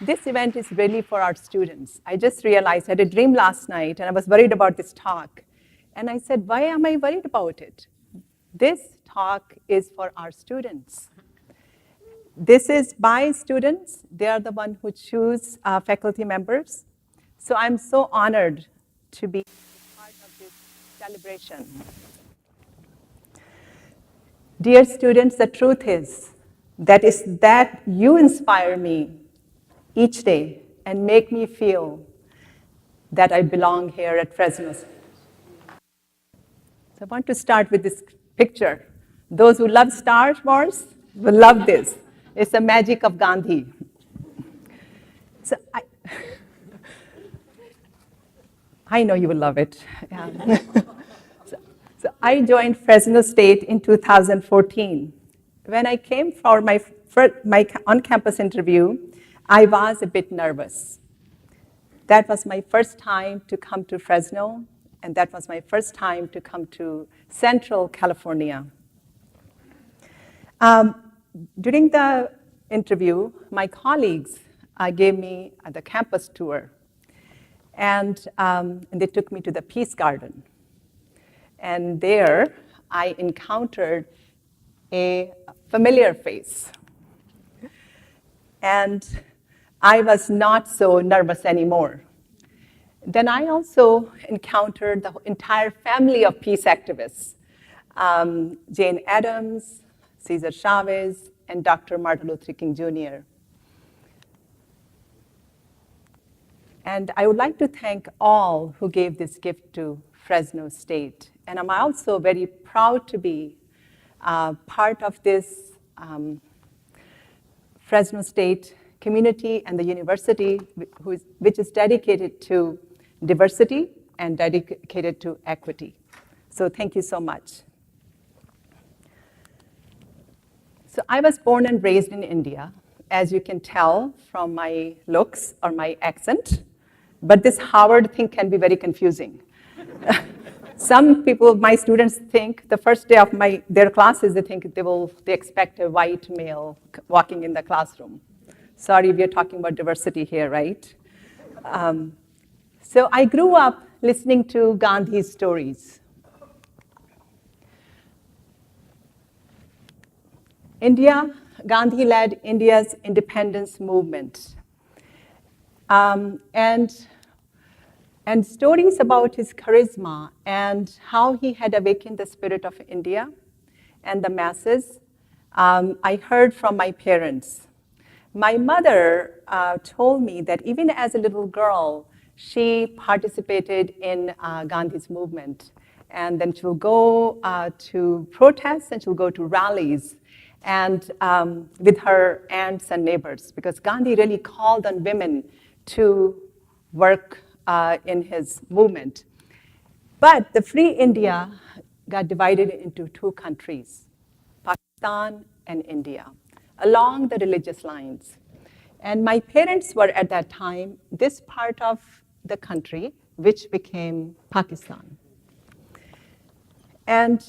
This event is really for our students. I just realized, I had a dream last night, and I was worried about this talk. And I said, why am I worried about it? This talk is for our students. This is by students. They are the ones who choose faculty members. So I'm so honored to be part of this celebration. Dear students, the truth is that you inspire me each day and make me feel that I belong here at Fresno. So I want to start with this picture. Those who love Star Wars will love this. It's the magic of Gandhi. So I know you will love it. Yeah. So I joined Fresno State in 2014. When I came for my on-campus interview, I was a bit nervous. That was my first time to come to Fresno, and that was my first time to come to Central California. During the interview, my colleagues gave me the campus tour, and they took me to the Peace Garden. And there, I encountered a familiar face. And I was not so nervous anymore. Then I also encountered the entire family of peace activists, Jane Addams, Cesar Chavez, and Dr. Martin Luther King Jr. And I would like to thank all who gave this gift to Fresno State. And I'm also very proud to be part of this Fresno State community and the university, which is dedicated to diversity and dedicated to equity. So thank you so much. So I was born and raised in India, as you can tell from my looks or my accent. But this Harvard thing can be very confusing. Some people, my students think the first day of their classes, they expect a white male walking in the classroom. Sorry, we are talking about diversity here, right? So I grew up listening to Gandhi's stories. Gandhi led India's independence movement. And stories about his charisma and how he had awakened the spirit of India and the masses, I heard from my parents. My mother told me that even as a little girl, she participated in Gandhi's movement. And then she'll go to protests and she'll go to rallies and with her aunts and neighbors, because Gandhi really called on women to work in his movement. But the free India got divided into two countries, Pakistan and India, along the religious lines. And my parents were at that time this part of the country, which became Pakistan. And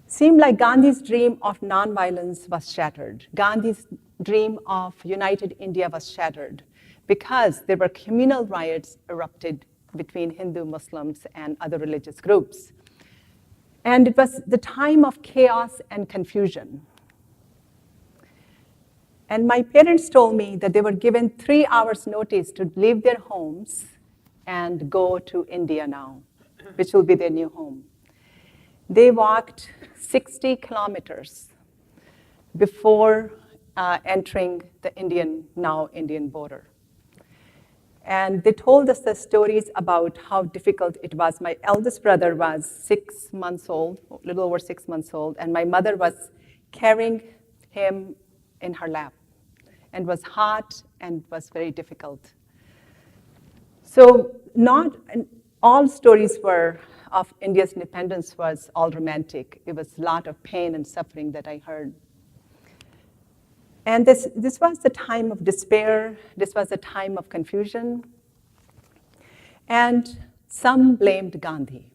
seemed like Gandhi's dream of nonviolence was shattered. Gandhi's dream of united India was shattered because there were communal riots erupted between Hindu, Muslims, and other religious groups. And it was the time of chaos and confusion. And my parents told me that they were given 3 hours notice to leave their homes and go to India now, which will be their new home. They walked 60 kilometers before entering the now Indian border. And they told us the stories about how difficult it was. My eldest brother was 6 months old, a little over 6 months old, and my mother was carrying him in her lap, and was hot and was very difficult. So not all stories of India's independence was all romantic. It was a lot of pain and suffering that I heard. And this was the time of despair. This was a time of confusion. And some blamed Gandhi.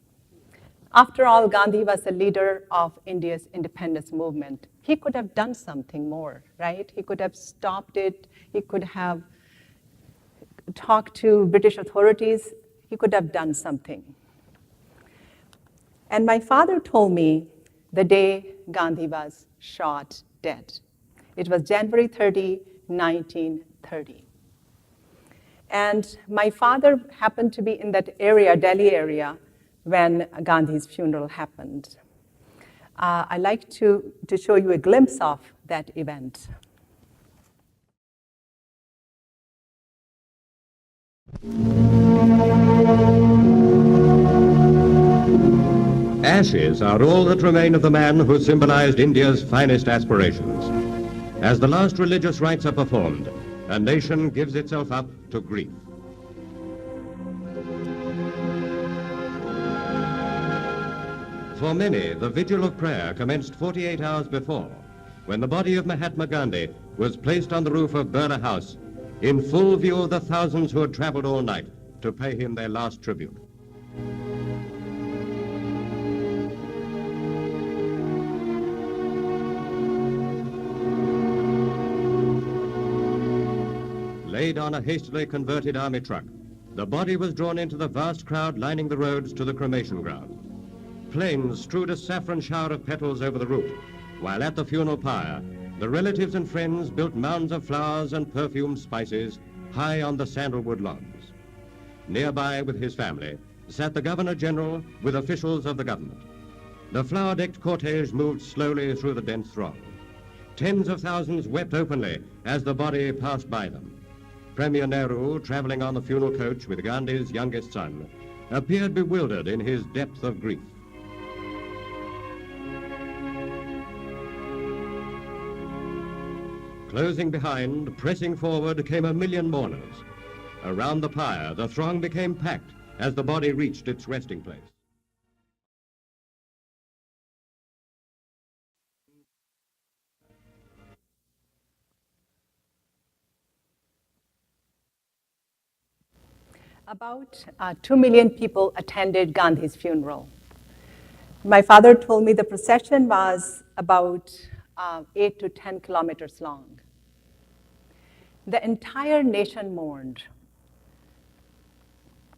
After all, Gandhi was the leader of India's independence movement. He could have done something more, right? He could have stopped it. He could have talked to British authorities. He could have done something. And my father told me the day Gandhi was shot dead. It was January 30, 1930. And my father happened to be in that area, Delhi area, when Gandhi's funeral happened. I'd like to show you a glimpse of that event. Ashes are all that remain of the man who symbolized India's finest aspirations. As the last religious rites are performed, a nation gives itself up to grief. For many, the vigil of prayer commenced 48 hours before, when the body of Mahatma Gandhi was placed on the roof of Birla House in full view of the thousands who had traveled all night to pay him their last tribute. Laid on a hastily converted army truck, the body was drawn into the vast crowd lining the roads to the cremation ground. Flames strewed a saffron shower of petals over the route, while at the funeral pyre, the relatives and friends built mounds of flowers and perfumed spices high on the sandalwood lawns. Nearby with his family sat the Governor-General with officials of the government. The flower-decked cortege moved slowly through the dense throng. Tens of thousands wept openly as the body passed by them. Premier Nehru, traveling on the funeral coach with Gandhi's youngest son, appeared bewildered in his depth of grief. Closing behind, pressing forward, came a million mourners. Around the pyre, the throng became packed as the body reached its resting place. About 2 million people attended Gandhi's funeral. My father told me the procession was about 8 to 10 kilometers long. The entire nation mourned,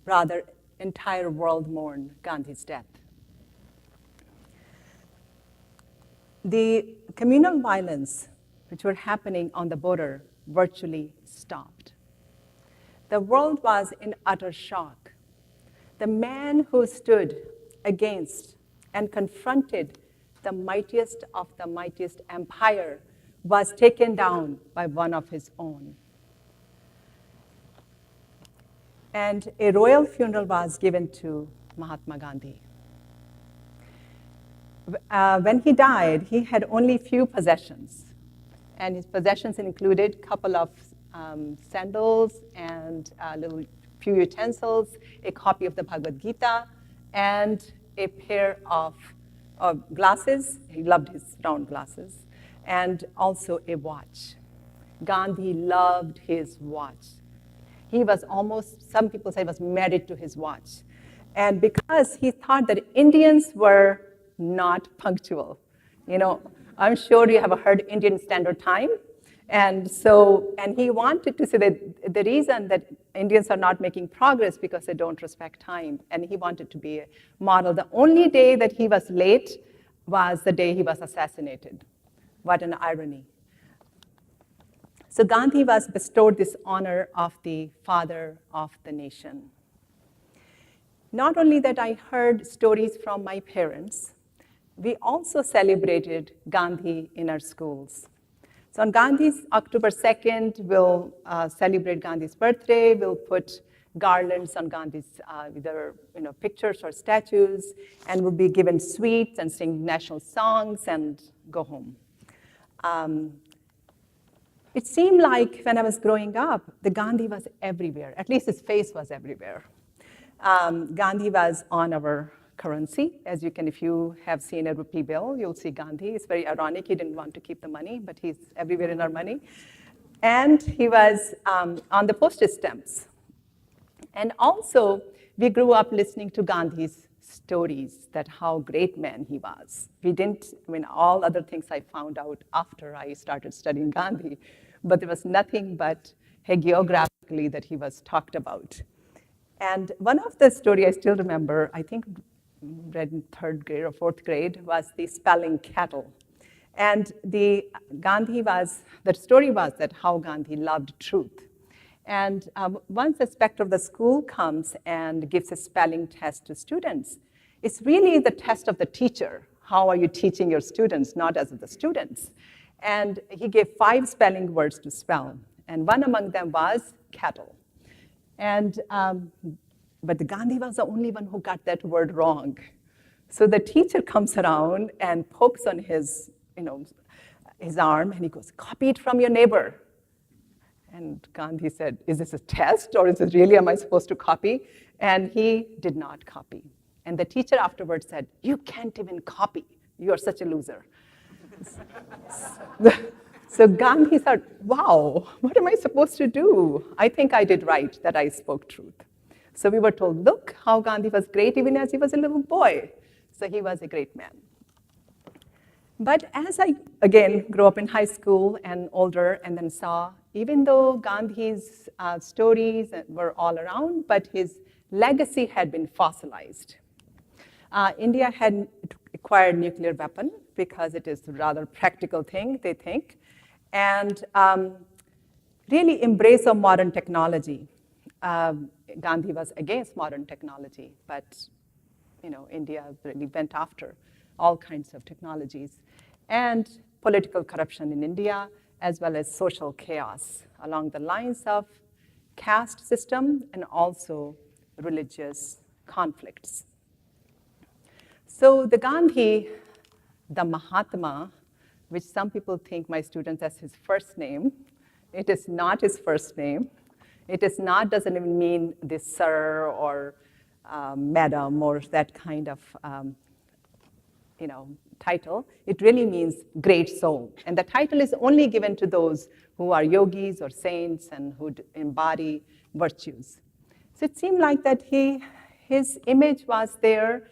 rather, entire world mourned Gandhi's death. The communal violence which were happening on the border virtually stopped. The world was in utter shock. The man who stood against and confronted the mightiest of the mightiest empire was taken down by one of his own. And a royal funeral was given to Mahatma Gandhi. When he died, he had only few possessions. And his possessions included a couple of sandals and a little few utensils, a copy of the Bhagavad Gita, and a pair of glasses. He loved his round glasses, and also a watch. Gandhi loved his watch. He was almost, some people say, was married to his watch. And because he thought that Indians were not punctual. You know, I'm sure you have heard Indian Standard Time. And he wanted to say that the reason that Indians are not making progress because they don't respect time. And he wanted to be a model. The only day that he was late was the day he was assassinated. What an irony. So Gandhi was bestowed this honor of the father of the nation. Not only that, I heard stories from my parents, we also celebrated Gandhi in our schools. So on Gandhi's October 2nd, we'll celebrate Gandhi's birthday. We'll put garlands on Gandhi's either pictures or statues, and we'll be given sweets and sing national songs and go home. It seemed like when I was growing up, the Gandhi was everywhere. At least his face was everywhere. Gandhi was on our currency. As you can, if you have seen a rupee bill, you'll see Gandhi. It's very ironic. He didn't want to keep the money, but he's everywhere in our money. And he was on the postage stamps. And also, we grew up listening to Gandhi's stories that how great man he was. We didn't, I mean, all other things I found out after I started studying Gandhi, but there was nothing but hagiographically that he was talked about. And one of the story I still remember, I think read in third grade or fourth grade, was the spelling cattle. And the story was that how Gandhi loved truth. And once the inspector of the school comes and gives a spelling test to students, it's really the test of the teacher. How are you teaching your students, not as the students? And he gave 5 spelling words to spell. And one among them was cattle. And, but Gandhi was the only one who got that word wrong. So the teacher comes around and pokes on his arm, and he goes, "Copy it from your neighbor." And Gandhi said, "Is this a test, or is it really, am I supposed to copy?" And he did not copy. And the teacher afterwards said, "You can't even copy. You are such a loser." So Gandhi thought, wow, what am I supposed to do? I think I did right that I spoke truth. So we were told, look how Gandhi was great even as he was a little boy. So he was a great man. But as I, again, grew up in high school and older and then saw, even though Gandhi's stories were all around, but his legacy had been fossilized. India had acquired nuclear weapon because it is a rather practical thing, they think, and really embrace of modern technology. Gandhi was against modern technology, but India really went after all kinds of technologies, and political corruption in India, as well as social chaos along the lines of caste system and also religious conflicts. So the Gandhi, the Mahatma, which some people think my students as his first name, it is not his first name. It is not, doesn't even mean this sir or madam or that kind of title. It really means great soul. And the title is only given to those who are yogis or saints and who embody virtues. So it seemed like that his image was there,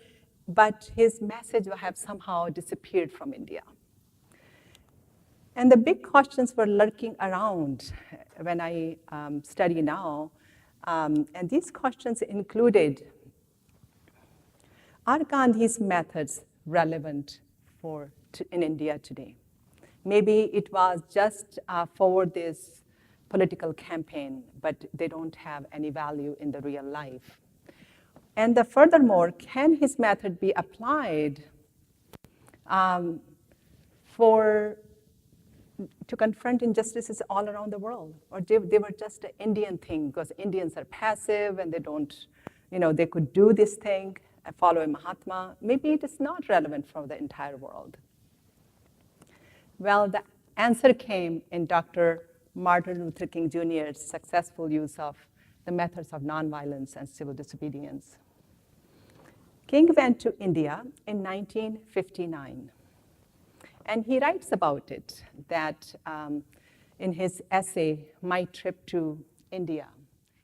but his message would have somehow disappeared from India. And the big questions were lurking around when I study now. And these questions included, are Gandhi's methods relevant in India today? Maybe it was just for this political campaign, but they don't have any value in the real life. And furthermore, can his method be applied to confront injustices all around the world? Or they were just an Indian thing because Indians are passive and they don't, they could do this thing, follow a Mahatma. Maybe it is not relevant for the entire world. Well, the answer came in Dr. Martin Luther King Jr.'s successful use of the methods of nonviolence and civil disobedience. King went to India in 1959. And he writes about it, that in his essay, My Trip to India.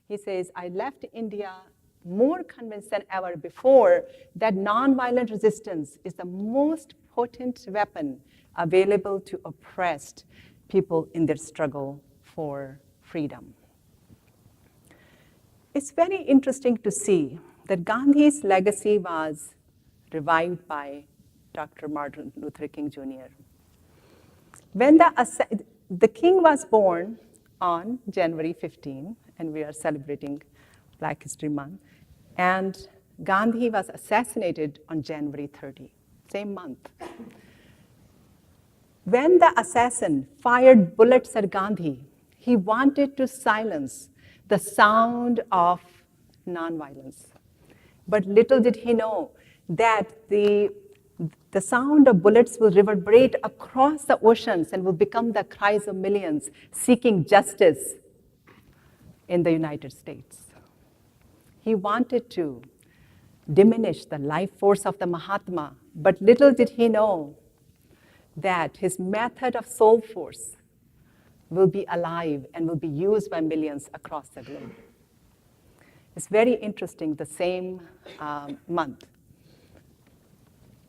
He says, I left India more convinced than ever before that nonviolent resistance is the most potent weapon available to oppressed people in their struggle for freedom. It's very interesting to see that Gandhi's legacy was revived by Dr. Martin Luther King Jr. When the king was born on January 15, and we are celebrating Black History Month, and Gandhi was assassinated on January 30, same month. When the assassin fired bullets at Gandhi, he wanted to silence the sound of nonviolence. But little did he know that the sound of bullets will reverberate across the oceans and will become the cries of millions seeking justice in the United States. He wanted to diminish the life force of the Mahatma, but little did he know that his method of soul force will be alive and will be used by millions across the globe. It's very interesting, the same month,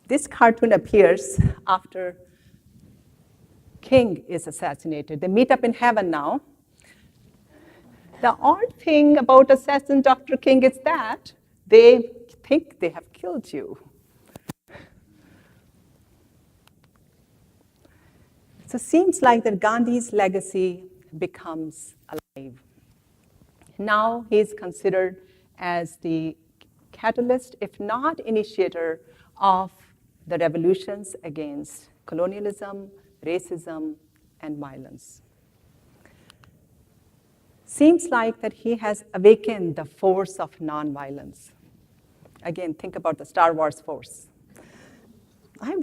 This cartoon appears after King is assassinated. They meet up in heaven now. The odd thing about assassin Dr. King is that they think they have killed you. So it seems like that Gandhi's legacy becomes alive. Now he is considered as the catalyst, if not initiator, of the revolutions against colonialism, racism, and violence. Seems like that he has awakened the force of nonviolence. Again, think about the Star Wars force.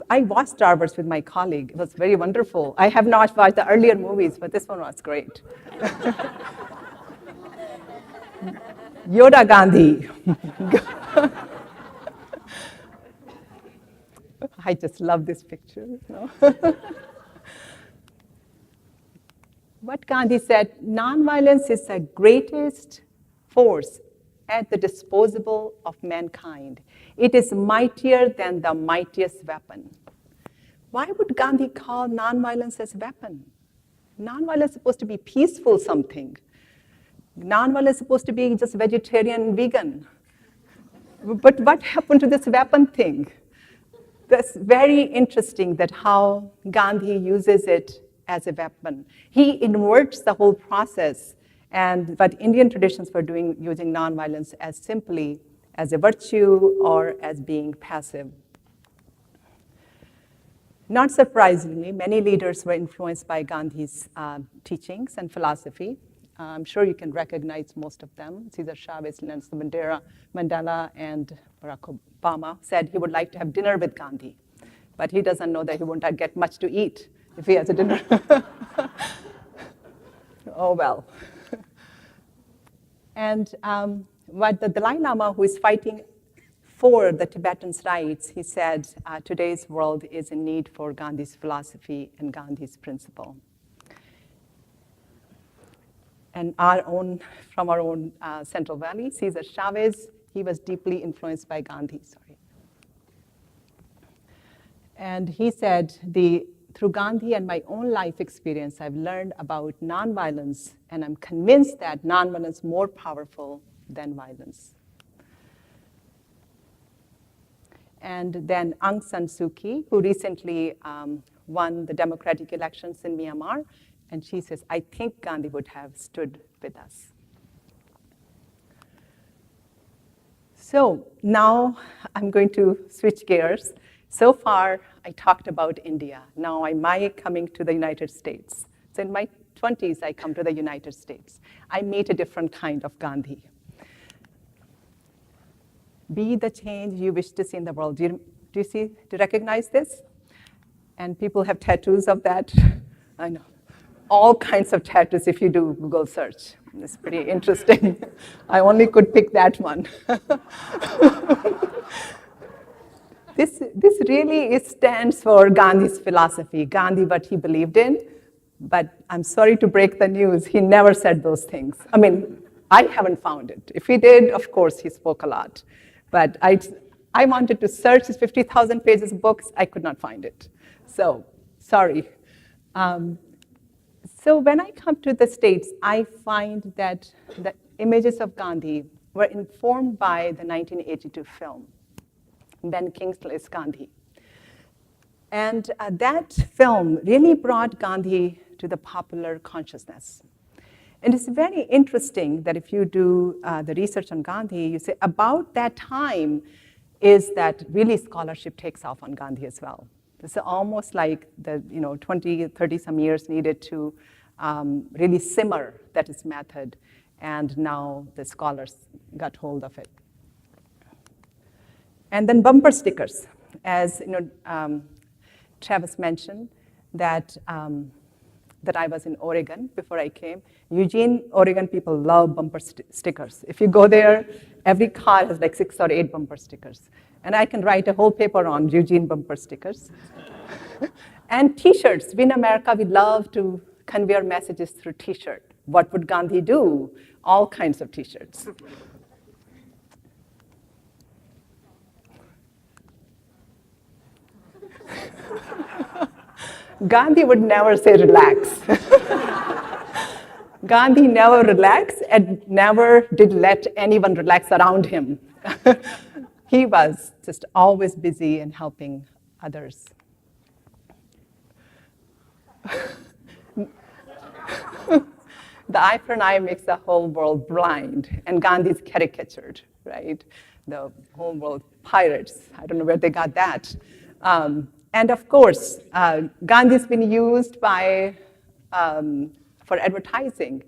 I watched Star Wars with my colleague. It was very wonderful. I have not watched the earlier movies, but this one was great. Yoda Gandhi. I just love this picture. You know? What Gandhi said, nonviolence is the greatest force at the disposal of mankind. It is mightier than the mightiest weapon. Why would Gandhi call nonviolence as a weapon? Nonviolence is supposed to be peaceful something. Nonviolence is supposed to be just vegetarian, vegan. But what happened to this weapon thing? That's very interesting that how Gandhi uses it as a weapon. He inverts the whole process, but Indian traditions were using nonviolence as simply as a virtue or as being passive. Not surprisingly, many leaders were influenced by Gandhi's teachings and philosophy. I'm sure you can recognize most of them. Cesar Chavez, Nelson Mandela, and Barack Obama said he would like to have dinner with Gandhi, but he doesn't know that he won't get much to eat if he has a dinner. Oh, well. And what the Dalai Lama, who is fighting for the Tibetans' rights, he said, today's world is in need for Gandhi's philosophy and Gandhi's principle. And from our own Central Valley, Cesar Chavez, he was deeply influenced by Gandhi, sorry. And he said, through Gandhi and my own life experience, I've learned about nonviolence, and I'm convinced that nonviolence is more powerful than violence. And then Aung San Suu Kyi, who recently won the democratic elections in Myanmar, and she says, I think Gandhi would have stood with us. So now I'm going to switch gears. So far, I talked about India. Now am I coming to the United States? So in my 20s, I come to the United States. I meet a different kind of Gandhi. Be the change you wish to see in the world. Do you recognize this? And people have tattoos of that. I know. All kinds of tattoos if you do Google search. It's pretty interesting. I only could pick that one. This really stands for Gandhi's philosophy, Gandhi, what he believed in. But I'm sorry to break the news, he never said those things. I mean, I haven't found it. If he did, of course, he spoke a lot. But I wanted to search his 50,000 pages of books. I could not find it. So, sorry. So when I come to the States, I find that the images of Gandhi were informed by the 1982 film, Ben Kingsley's Gandhi. And that film really brought Gandhi to the popular consciousness. And it's very interesting that if you do the research on Gandhi, you say about that time is that really scholarship takes off on Gandhi as well. It's almost like the 20, 30 some years needed to really simmer that is method, and now the scholars got hold of it. And then bumper stickers, as Travis mentioned, that I was in Oregon before I came. Eugene, Oregon people love bumper stickers. If you go there, every car has like 6 or 8 bumper stickers. And I can write a whole paper on Eugene bumper stickers. And T-shirts. We in America, we love to convey our messages through T-shirt. What would Gandhi do? All kinds of T-shirts. Gandhi would never say relax. Gandhi never relaxed and never did let anyone relax around him. He was just always busy and helping others. The eye for an eye makes the whole world blind, and Gandhi's caricatured, right? The whole world pirates. I don't know where they got that. And of course, Gandhi's been used by for advertising.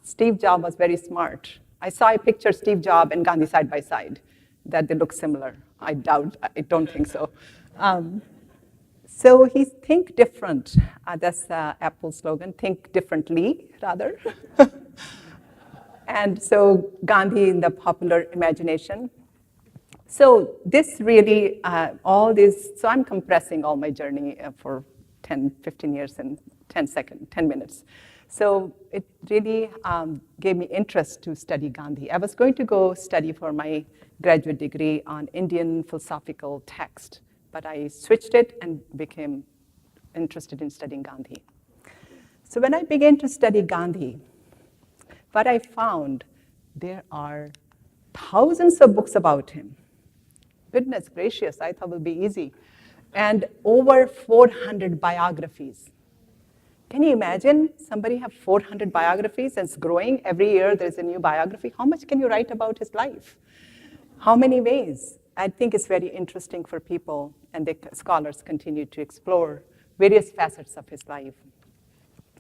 Steve Jobs was very smart. I saw a picture of Steve Jobs and Gandhi side by side, that they look similar. I don't think so. So he's think different. That's Apple's slogan, think differently, rather. And so Gandhi in the popular imagination. So this really, all this, so I'm compressing all my journey for 10, 15 years in 10 minutes. So it really gave me interest to study Gandhi. I was going to go study for my graduate degree on Indian philosophical text, but I switched it and became interested in studying Gandhi. So when I began to study Gandhi, what I found, there are thousands of books about him. Goodness gracious, I thought it would be easy. And over 400 biographies. Can you imagine somebody have 400 biographies and it's growing? Every year there's a new biography. How much can you write about his life? How many ways? I think it's very interesting for people, and the scholars continue to explore various facets of his life.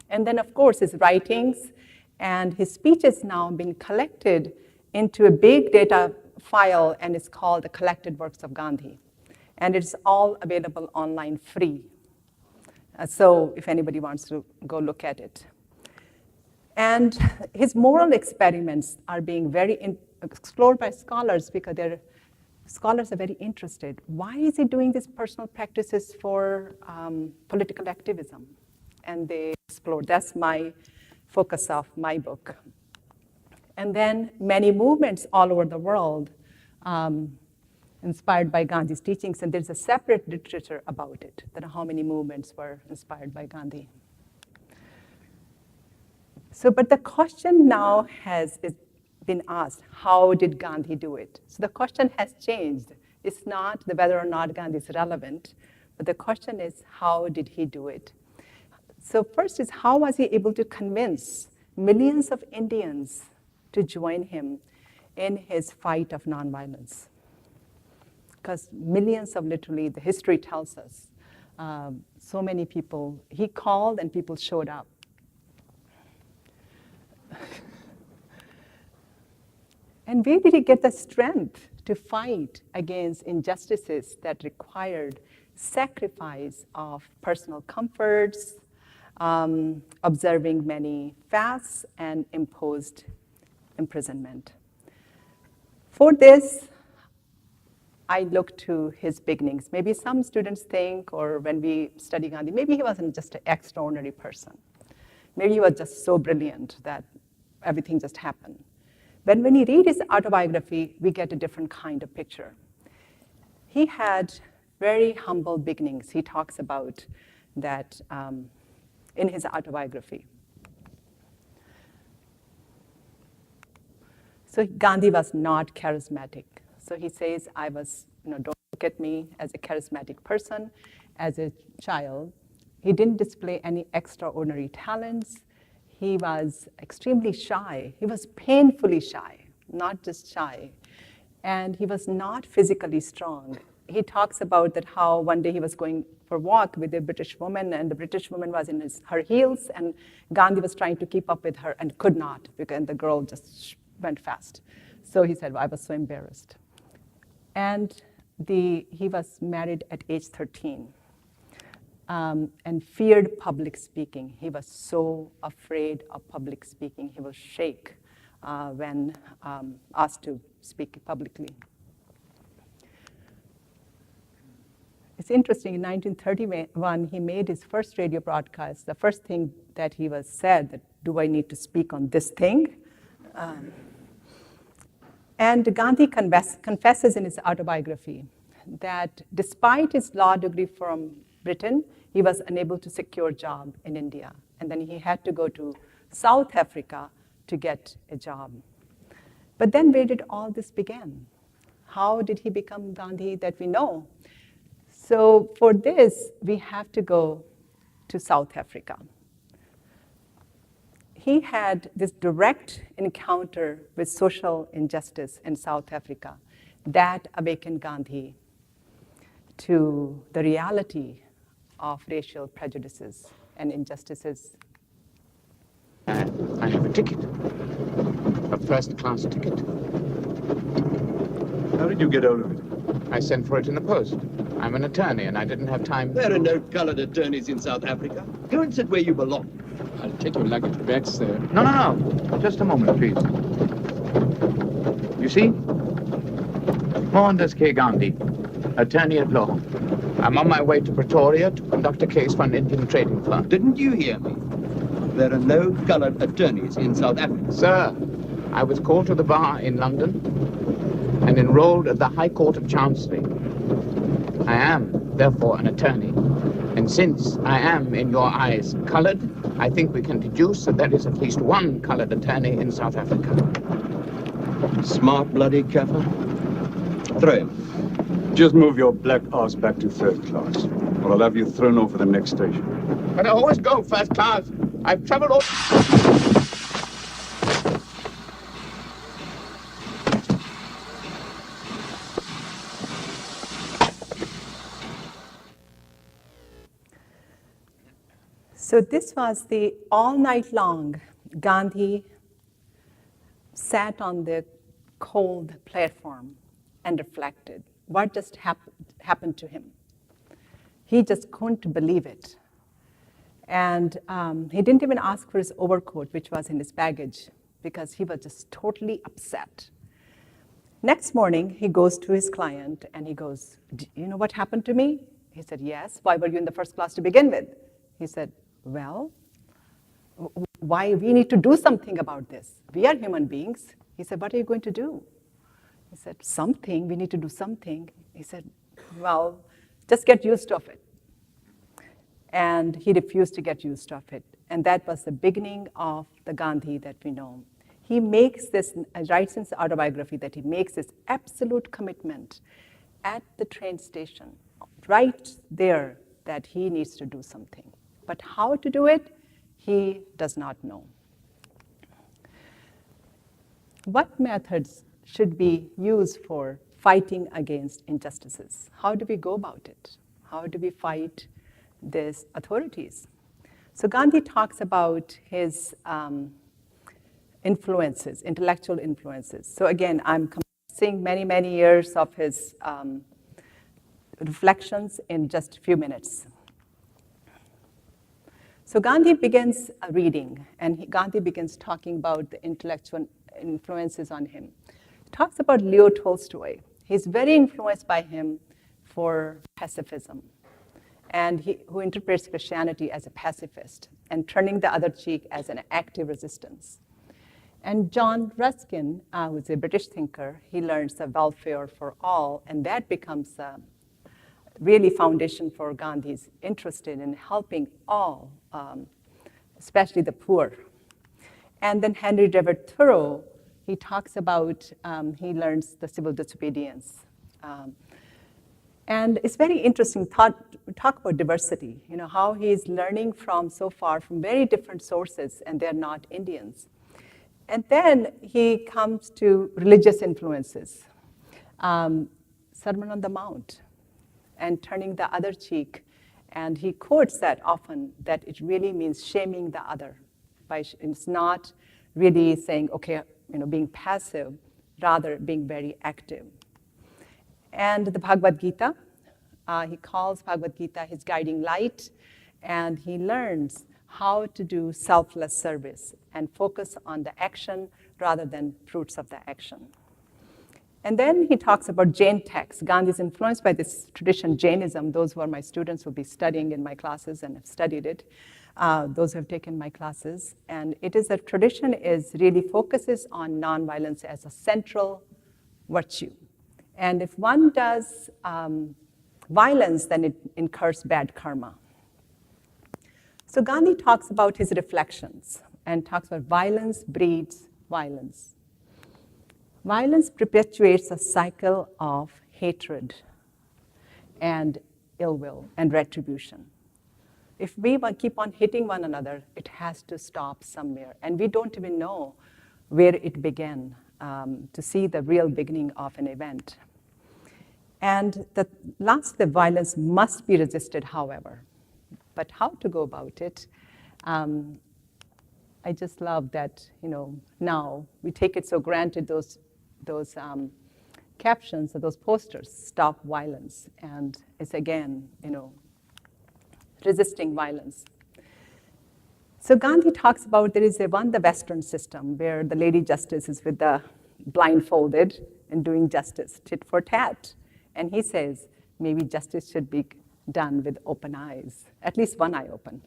And then, of course, his writings and his speeches now being collected into a big data file, and it's called the Collected Works of Gandhi. And it's all available online free. So if anybody wants to go look at it. And his moral experiments are being very explored by scholars because scholars are very interested. Why is he doing these personal practices for political activism? And they explore. That's my focus of my book. And then many movements all over the world inspired by Gandhi's teachings, and there's a separate literature about it, that how many movements were inspired by Gandhi. So, but the question now has been asked, how did Gandhi do it? So the question has changed. It's not whether or not Gandhi is relevant, but the question is, how did he do it? So first is, how was he able to convince millions of Indians to join him in his fight of nonviolence? Because millions of, literally, the history tells us, so many people, he called and people showed up. And where did he get the strength to fight against injustices that required sacrifice of personal comforts, observing many fasts, and imposed imprisonment? For this, I look to his beginnings. Maybe some students think, or when we study Gandhi, maybe he wasn't just an extraordinary person. Maybe he was just so brilliant that everything just happened. But when you read his autobiography, we get a different kind of picture. He had very humble beginnings. He talks about that in his autobiography. So Gandhi was not charismatic. So he says, I was, don't look at me as a charismatic person. As a child, he didn't display any extraordinary talents. He was extremely shy. He was painfully shy, not just shy. And he was not physically strong. He talks about that how one day he was going for a walk with a British woman, and the British woman was in her heels, and Gandhi was trying to keep up with her and could not, because the girl just went fast. So he said, well, I was so embarrassed. And he was married at age 13. And feared public speaking. He was so afraid of public speaking. He will shake when asked to speak publicly. It's interesting, in 1931, he made his first radio broadcast. The first thing that he was said, that, do I need to speak on this thing? And Gandhi confesses in his autobiography that despite his law degree from Britain, he was unable to secure a job in India. And then he had to go to South Africa to get a job. But then where did all this begin? How did he become Gandhi that we know? So for this, we have to go to South Africa. He had this direct encounter with social injustice in South Africa that awakened Gandhi to the reality of racial prejudices and injustices. I have a ticket, a first-class ticket. How did you get hold of it? I sent for it in the post. I'm an attorney, and I didn't have time. There are no colored attorneys in South Africa. Go and sit where you belong. I'll take your luggage back, sir. No. Just a moment, please. You see? Mohandas K. Gandhi, attorney at law. I'm on my way to Pretoria to conduct a case for an Indian trading firm. Didn't you hear me? There are no colored attorneys in South Africa. Sir, I was called to the bar in London and enrolled at the High Court of Chancery. I am, therefore, an attorney. And since I am, in your eyes, colored, I think we can deduce that there is at least one colored attorney in South Africa. Smart bloody Kaffir. Throw him. Just move your black ass back to third class, or I'll have you thrown over the next station. But I always go first class. I've traveled all... So this was the all night long, Gandhi sat on the cold platform and reflected what just happened to him. He just couldn't believe it. And he didn't even ask for his overcoat, which was in his baggage, because he was just totally upset. Next morning, he goes to his client and he goes, "Do you know what happened to me?" He said, "Yes. Why were you in the first class to begin with?" He said, "Well, why we need to do something about this. We are human beings." He said, "What are you going to do?" He said, "Something, we need to do something." He said, "Well, just get used to it." And he refused to get used to it. And that was the beginning of the Gandhi that we know. He makes this, writes in his autobiography that he makes this absolute commitment at the train station, right there, that he needs to do something. But how to do it, he does not know. What methods should be used for fighting against injustices? How do we go about it? How do we fight these authorities? So Gandhi talks about his influences, intellectual influences. So again, I'm seeing many, many years of his reflections in just a few minutes. So Gandhi begins reading, and Gandhi begins talking about the intellectual influences on him. He talks about Leo Tolstoy. He's very influenced by him for pacifism, and who interprets Christianity as a pacifist and turning the other cheek as an active resistance. And John Ruskin, who's a British thinker, he learns the welfare for all, and that becomes really foundation for Gandhi's interest in helping all, especially the poor. And then Henry David Thoreau, he talks about, he learns the civil disobedience. And it's very interesting, talk about diversity, how he's learning from very different sources, and they're not Indians. And then he comes to religious influences, Sermon on the Mount, and turning the other cheek. And he quotes that often, that it really means shaming the other. It's not really saying, okay, being passive, rather being very active. And the Bhagavad Gita, he calls Bhagavad Gita his guiding light, and he learns how to do selfless service and focus on the action rather than fruits of the action. And then he talks about Jain texts. Gandhi is influenced by this tradition, Jainism. Those who are my students will be studying in my classes and have studied it. Those who have taken my classes. And it is a tradition really focuses on nonviolence as a central virtue. And if one does violence, then it incurs bad karma. So Gandhi talks about his reflections and talks about violence breeds violence. Violence perpetuates a cycle of hatred and ill will and retribution. If we keep on hitting one another, it has to stop somewhere. And we don't even know where it began to see the real beginning of an event. And the violence must be resisted, however. But how to go about it? I just love that, now we take it so granted, those captions or those posters, stop violence. And it's again, resisting violence. So Gandhi talks about there is the Western system where the lady justice is with the blindfolded and doing justice, tit for tat. And he says maybe justice should be done with open eyes, at least one eye open.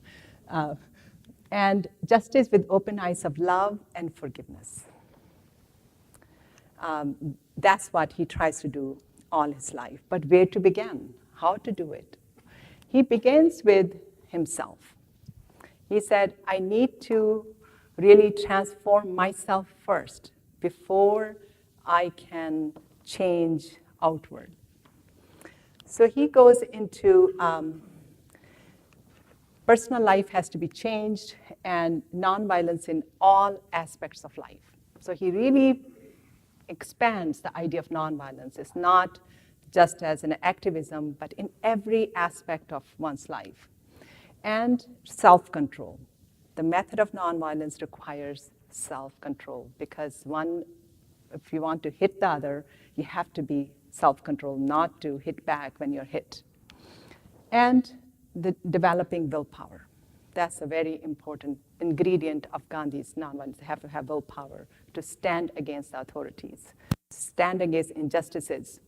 And justice with open eyes of love and forgiveness. That's what he tries to do all his life. But where to begin? How to do it? He begins with himself. He said, I need to really transform myself first before I can change outward. So he goes into personal life has to be changed and nonviolence in all aspects of life. So he really expands the idea of nonviolence. It's not just as an activism, but in every aspect of one's life. And self-control. The method of nonviolence requires self-control because if you want to hit the other, you have to be self-control, not to hit back when you're hit. And the developing willpower. That's a very important ingredient of Gandhi's nonviolence. You have to have willpower to stand against the authorities, stand against injustices.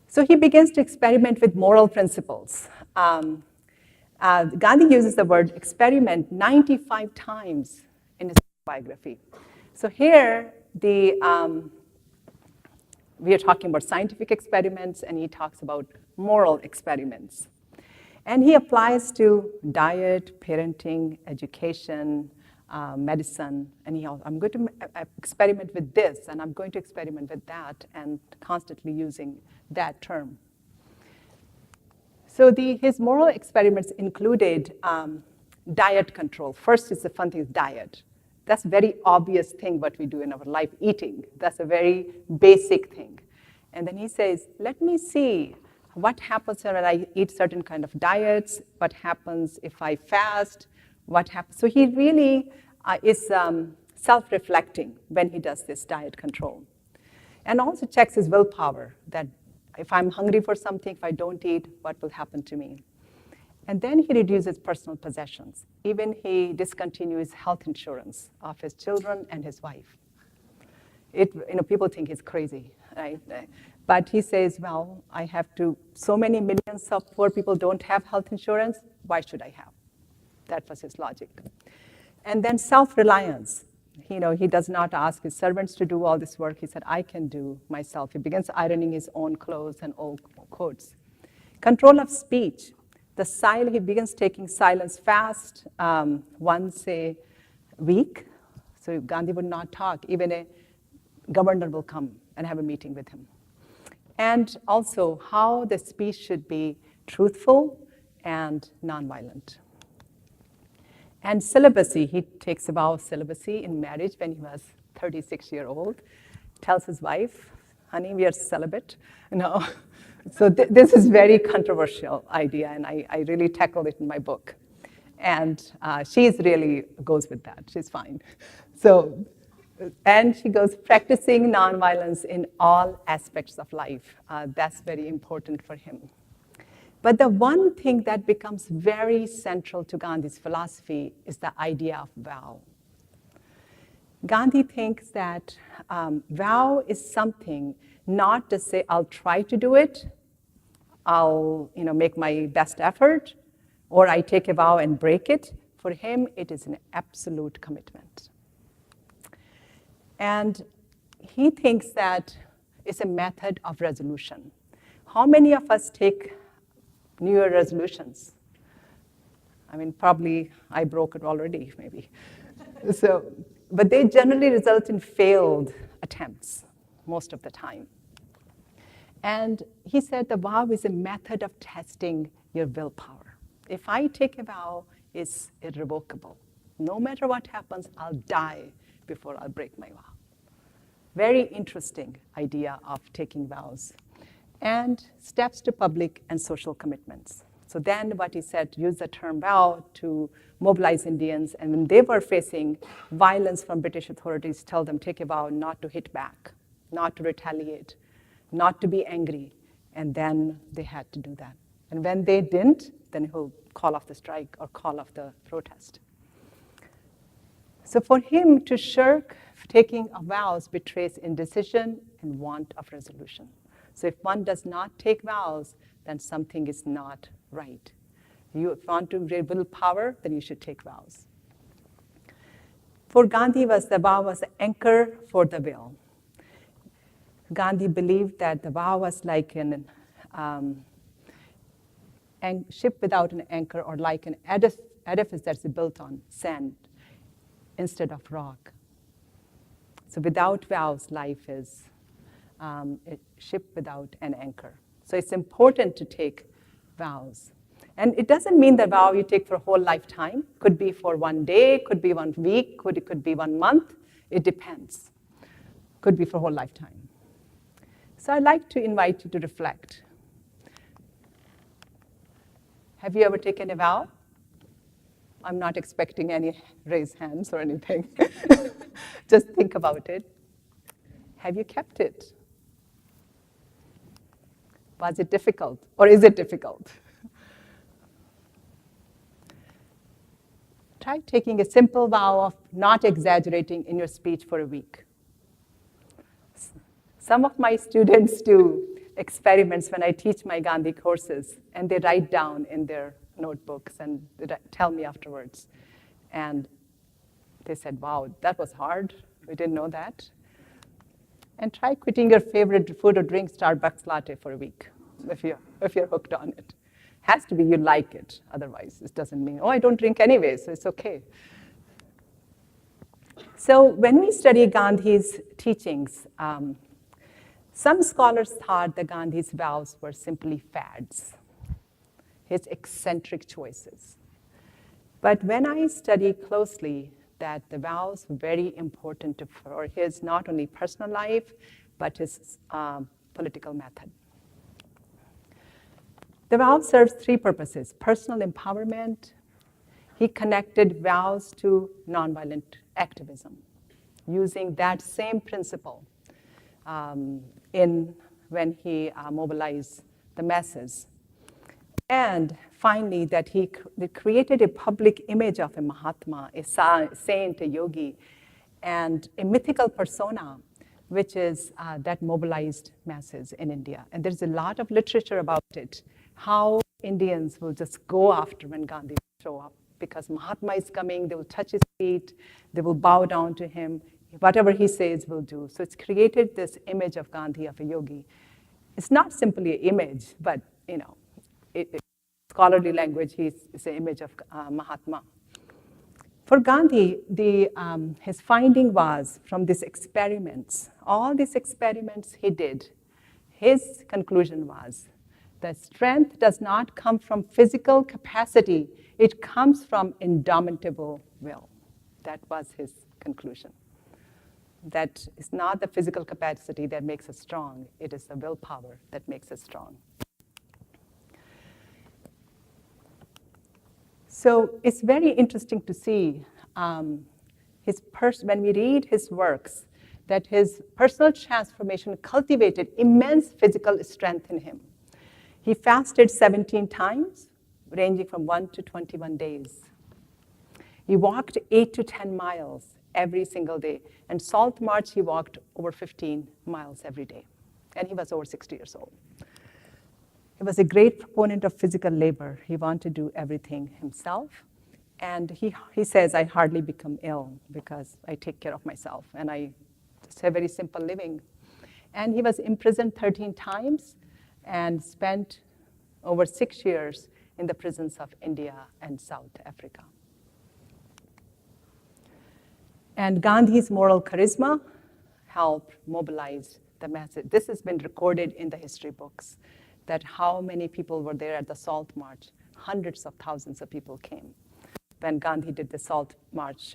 So he begins to experiment with moral principles. Gandhi uses the word experiment 95 times in his biography. So here, we are talking about scientific experiments, and he talks about moral experiments. And he applies to diet, parenting, education, medicine, and I'm going to experiment with this, and I'm going to experiment with that, and constantly using that term. So his moral experiments included diet control. First is the fun thing, is diet. That's a very obvious thing what we do in our life, eating. That's a very basic thing. And then he says, let me see what happens when I eat certain kind of diets, what happens if I fast, what happens. So he really is self-reflecting when he does this diet control. And also checks his willpower, that if I'm hungry for something, if I don't eat, what will happen to me? And then he reduces personal possessions. Even he discontinues health insurance of his children and his wife. People think he's crazy, right? But he says, well, I have so many millions of poor people don't have health insurance, why should I have? That was his logic. And then self-reliance. He does not ask his servants to do all this work. He said, I can do myself. He begins ironing his own clothes and old coats. Control of speech. He begins taking silence fast once a week. So Gandhi would not talk. Even a governor will come and have a meeting with him. And also how the speech should be truthful and nonviolent. And celibacy, he takes a vow of celibacy in marriage when he was 36 years old. Tells his wife, honey, we are celibate. So this is very controversial idea, and I really tackle it in my book. And she's really goes with that. She's fine. And she goes practicing nonviolence in all aspects of life. That's very important for him. But the one thing that becomes very central to Gandhi's philosophy is the idea of vow. Gandhi thinks that vow is something not to say, I'll try to do it, I'll make my best effort, or I take a vow and break it. For him, it is an absolute commitment. And he thinks that it's a method of resolution. How many of us take New Year resolutions? I mean, probably I broke it already, maybe. But they generally result in failed attempts most of the time. And he said the vow is a method of testing your willpower. If I take a vow, it's irrevocable. No matter what happens, I'll die before I'll break my vow. Very interesting idea of taking vows. And steps to public and social commitments. So then what he said, use the term vow to mobilize Indians, and when they were facing violence from British authorities, tell them, take a vow not to hit back, not to retaliate, not to be angry, and then they had to do that. And when they didn't, then he'll call off the strike or call off the protest. So for him to shirk taking vows betrays indecision and want of resolution. So if one does not take vows, then something is not right. If you want to build power, then you should take vows. For Gandhi, the vow was the anchor for the will. Gandhi believed that the vow was like an ship without an anchor, or like an edifice that's built on sand instead of rock. So without vows, life is a ship without an anchor. So it's important to take vows. And it doesn't mean the vow you take for a whole lifetime. Could be for one day, could be 1 week, could be 1 month. It depends. Could be for a whole lifetime. So I'd like to invite you to reflect. Have you ever taken a vow? I'm not expecting any raised hands or anything. Just think about it. Have you kept it? Was it difficult, or is it difficult? Try taking a simple vow of not exaggerating in your speech for a week. Some of my students do experiments when I teach my Gandhi courses, and they write down in their notebooks and they tell me afterwards. And they said, wow, that was hard. We didn't know that. And try quitting your favorite food or drink, Starbucks latte, for a week, if you're hooked on it. Has to be you like it. Otherwise, it doesn't mean, oh, I don't drink anyway, so it's okay. So when we study Gandhi's teachings, some scholars thought that Gandhi's vows were simply fads, his eccentric choices. But when I study closely, that the vows were very important for his not only personal life, but his political method. The vow serves 3 purposes: personal empowerment. He connected vows to nonviolent activism, using that same principle when he mobilized the masses. And finally, that he created a public image of a Mahatma, a saint, a yogi, and a mythical persona, which is that mobilized masses in India. And there's a lot of literature about it, how Indians will just go after when Gandhi show up, because Mahatma is coming, they will touch his feet, they will bow down to him, whatever he says will do. So it's created this image of Gandhi, of a yogi. It's not simply an image, but scholarly language, it's an image of Mahatma. For Gandhi, his finding was from these experiments, all these experiments he did, his conclusion was that strength does not come from physical capacity, it comes from indomitable will. That was his conclusion. That it's not the physical capacity that makes us strong, it is the willpower that makes us strong. So it's very interesting to see when we read his works, that his personal transformation cultivated immense physical strength in him. He fasted 17 times, ranging from 1 to 21 days. He walked 8 to 10 miles every single day. And Salt March, he walked over 15 miles every day. And he was over 60 years old. He was a great proponent of physical labor. He wanted to do everything himself. And he says, I hardly become ill because I take care of myself. And I just have very simple living. And he was imprisoned 13 times. and spent over 6 years in the prisons of India and South Africa. And Gandhi's moral charisma helped mobilize the masses. This has been recorded in the history books, that how many people were there at the Salt March. Hundreds of thousands of people came when Gandhi did the Salt March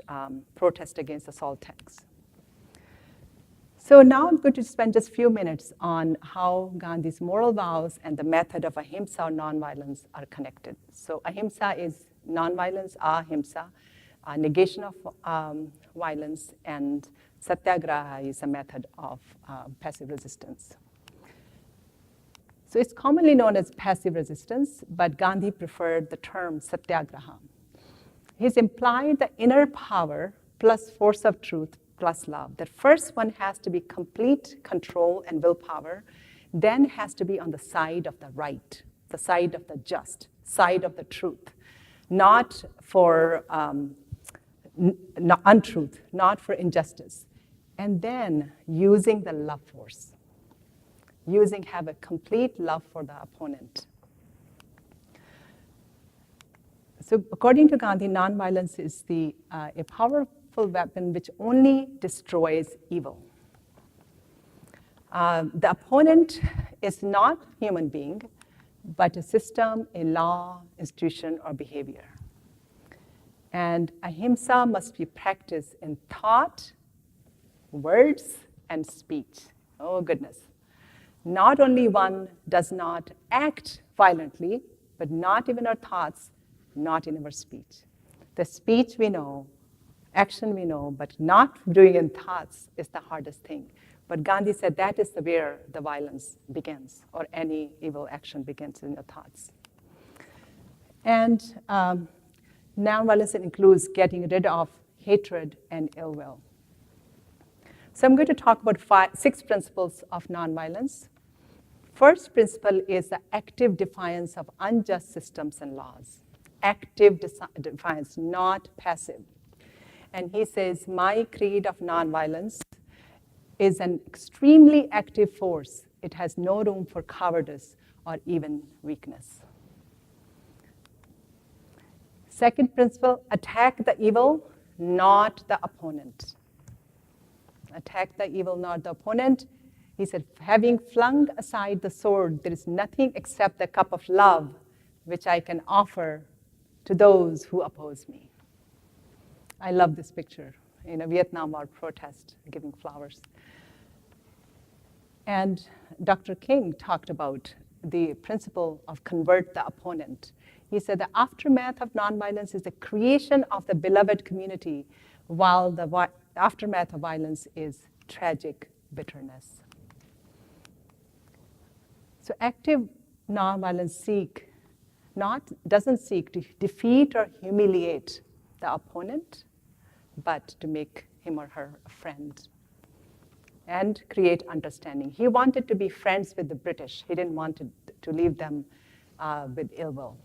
protest against the salt tax. So now I'm going to spend just a few minutes on how Gandhi's moral vows and the method of ahimsa or nonviolence are connected. So ahimsa is nonviolence, ahimsa, negation of violence, and satyagraha is a method of passive resistance. So it's commonly known as passive resistance, but Gandhi preferred the term satyagraha. He's implied the inner power plus force of truth plus love. The first one has to be complete control and willpower, then has to be on the side of the right, the side of the just, side of the truth, not for untruth, not for injustice. And then using the love force, have a complete love for the opponent. So according to Gandhi, nonviolence is a powerful weapon which only destroys evil. The opponent is not a human being, but a system, a law, institution, or behavior. And ahimsa must be practiced in thought, words, and speech. Oh, goodness. Not only one does not act violently, but not even our thoughts, not in our speech. The speech we know, action we know, but not doing in thoughts is the hardest thing. But Gandhi said that is where the violence begins, or any evil action begins in your thoughts. And nonviolence includes getting rid of hatred and ill will. So I'm going to talk about 6 principles of nonviolence. First principle is the active defiance of unjust systems and laws. Active defiance, not passive. And he says, my creed of nonviolence is an extremely active force. It has no room for cowardice or even weakness. Second principle, attack the evil, not the opponent. Attack the evil, not the opponent. He said, having flung aside the sword, there is nothing except the cup of love which I can offer to those who oppose me. I love this picture in a Vietnam War protest, giving flowers. And Dr. King talked about the principle of convert the opponent. He said the aftermath of nonviolence is the creation of the beloved community, while the aftermath of violence is tragic bitterness. So active nonviolence doesn't seek to defeat or humiliate the opponent, but to make him or her a friend and create understanding. He wanted to be friends with the British. He didn't want to leave them with ill will.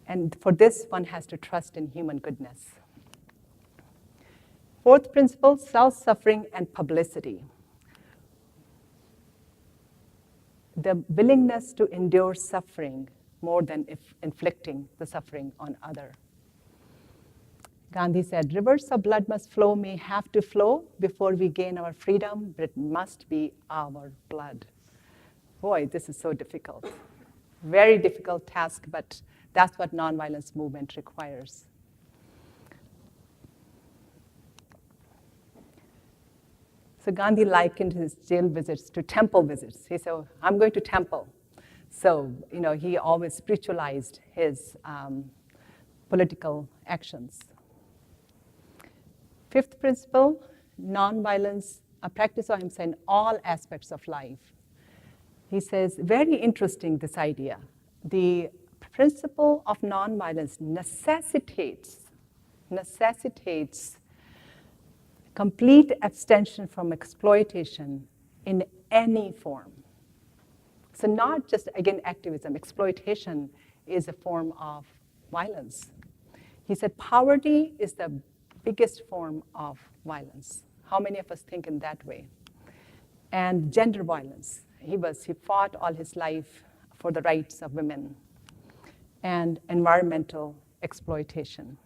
And for this, one has to trust in human goodness. Fourth principle, self-suffering and publicity. The willingness to endure suffering more than inflicting the suffering on others. Gandhi said, rivers of blood may have to flow before we gain our freedom, but it must be our blood. Boy, this is so difficult. Very difficult task, but that's what nonviolence movement requires. So Gandhi likened his jail visits to temple visits. He said, I'm going to temple. So, he always spiritualized his political actions. Fifth principle, nonviolence, a practice of ahimsa in all aspects of life. He says, very interesting, this idea. The principle of nonviolence necessitates complete abstention from exploitation in any form. So not just, again, activism. Exploitation is a form of violence. He said poverty is the biggest form of violence. How many of us think in that way? And gender violence. he fought all his life for the rights of women and environmental exploitation.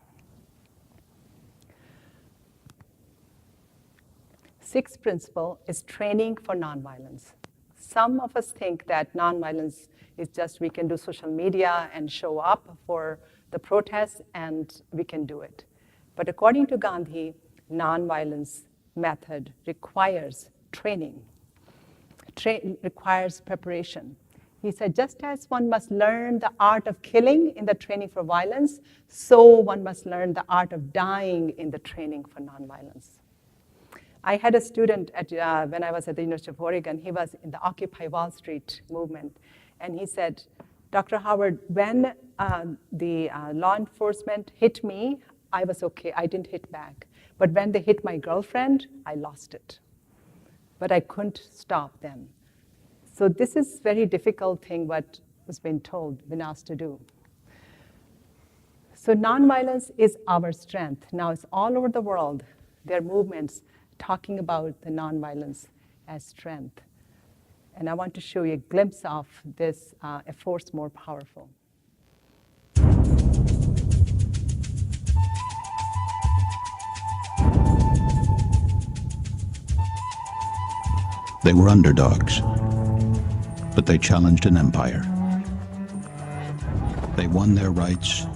Sixth principle is training for nonviolence. Some of us think that nonviolence is just we can do social media and show up for the protests and we can do it. But according to Gandhi, nonviolence method requires training, requires preparation. He said, just as one must learn the art of killing in the training for violence, so one must learn the art of dying in the training for nonviolence. I had a student when I was at the University of Oregon. He was in the Occupy Wall Street movement. And he said, Dr. Howard, when the law enforcement hit me, I was okay. I didn't hit back. But when they hit my girlfriend, I lost it. But I couldn't stop them. So this is a very difficult thing what was being told, been asked to do. So nonviolence is our strength. Now it's all over the world. There are movements talking about the nonviolence as strength. And I want to show you a glimpse of this, a force more powerful. They were underdogs, but they challenged an empire. They won their rights,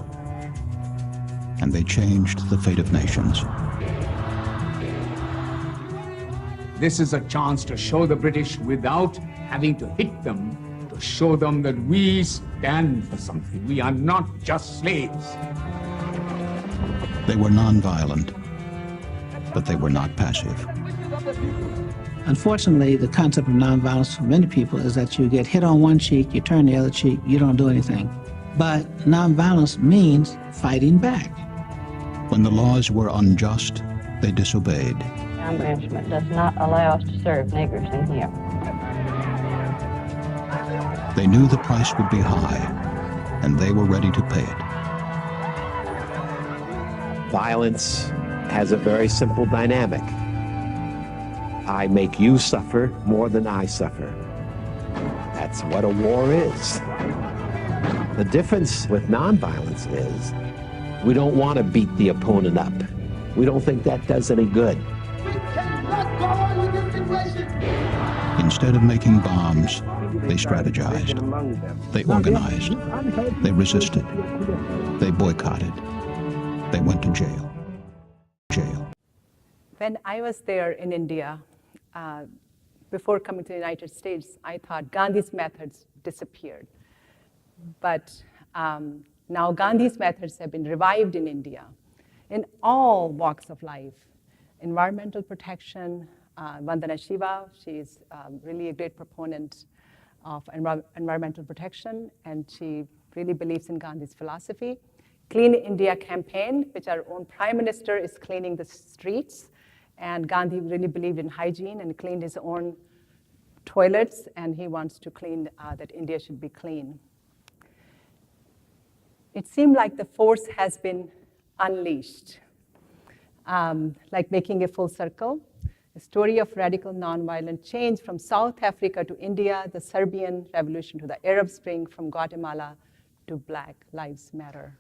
and they changed the fate of nations. This is a chance to show the British without having to hit them, to show them that we stand for something. We are not just slaves. They were nonviolent, but they were not passive. Unfortunately, the concept of nonviolence for many people is that you get hit on one cheek, you turn the other cheek, you don't do anything. But nonviolence means fighting back. When the laws were unjust, they disobeyed. Our management does not allow us to serve niggers in here. They knew the price would be high, and they were ready to pay it. Violence has a very simple dynamic. I make you suffer more than I suffer. That's what a war is. The difference with nonviolence is we don't want to beat the opponent up. We don't think that does any good. Instead of making bombs, they strategized. They organized. They resisted. They boycotted. They went to jail. When I was there in India, before coming to the United States, I thought Gandhi's methods disappeared. But now Gandhi's methods have been revived in India in all walks of life. Environmental protection, Vandana Shiva, she's really a great proponent of environmental protection, and she really believes in Gandhi's philosophy. Clean India campaign, which our own prime minister is cleaning the streets, and Gandhi really believed in hygiene and cleaned his own toilets, and he wants to clean, that India should be clean. It seemed like the force has been unleashed, like making a full circle. A story of radical nonviolent change from South Africa to India, the Serbian Revolution to the Arab Spring, from Guatemala to Black Lives Matter.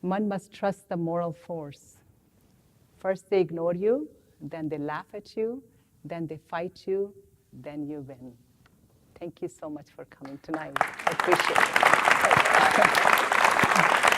One must trust the moral force. First they ignore you, then they laugh at you, then they fight you, then you win. Thank you so much for coming tonight. I appreciate it.